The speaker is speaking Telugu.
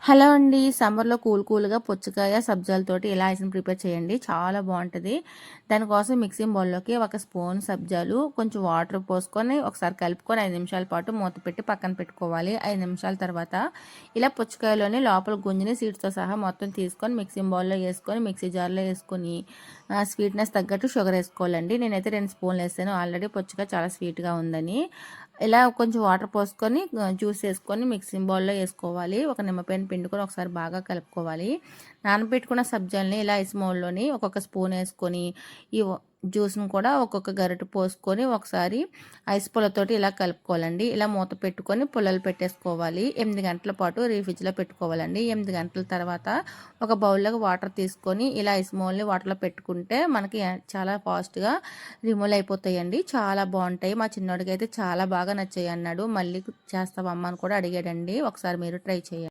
హలో అండి. సమ్మర్‌లో కూల్‌గా పుచ్చకాయ, సబ్జాలతోటి ఇలా ఐస్‌ని ప్రిపేర్ చేయండి. చాలా బావుంటది. దానికోసం మిక్సింగ్ బౌల్‌లోకి ఒక స్పూన్ సబ్జాలు, కొంచెం వాటర్ పోసుకొని ఒకసారి కలుపుకొని 5 నిమిషాల పాటు మూత పెట్టి పక్కన పెట్టుకోవాలి. 5 నిమిషాల తర్వాత ఇలా పుచ్చకాయలోని లోపల గుంజిని సీడ్స్‌తో సహా మొత్తం తీసుకొని మిక్సింగ్ బౌల్‌లో ఏసుకొని మిక్సీ జార్‌లో ఏసుకొని స్వీట్‌నెస్ తగ్గట్టు షుగర్ ఏసుకోవాలండి. నేనైతే 2 స్పూన్లు ఏసాను. ఆల్రెడీ పుచ్చకాయ చాలా స్వీట్‌గా ఉందని. ఇలా కొంచెం వాటర్ పోసుకొని జ్యూస్ ఏసుకొని మిక్సింగ్ బౌల్‌లో ఏసుకోవాలి. ఒక నిమ్మకాయని పిండుకొని ఒకసారి బాగా కలుపుకోవాలి. నానబెట్టుకున్న సబ్జాలని ఇలా ఐస్ మౌల్డ్‌లోని ఒక్కొక్క స్పూన్ ఏసుకొని ఈ జ్యూస్‌ని కూడా ఒక్కొక్క గరిటె పోసుకొని ఒకసారి ఐస్ పుల్లతోటి ఇలా కలుపుకోవాలండి. ఇలా మూత పెట్టుకొని పుల్లలు పెట్టేసుకోవాలి. 8 గంటల పాటు ఫ్రిడ్జ్‌లో పెట్టుకోవాలండి. 8 గంటల తర్వాత ఒక బౌల్‌లోకి వాటర్ తీసుకొని ఇలా ఐస్ మౌల్డ్‌ని వాటర్‌లో పెట్టుకుంటే మనకి చాలా ఫాస్ట్‌గా రిమూవ్ అయిపోతాయండి. చాలా బావుంటాయి. మా చిన్నోడికైతే చాలా బాగా నచ్చాయి అన్నాడు. మళ్ళీ చేస్తావా అమ్మ అని కూడా అడిగాడండి. ఒకసారి మీరు ట్రై చేయండి.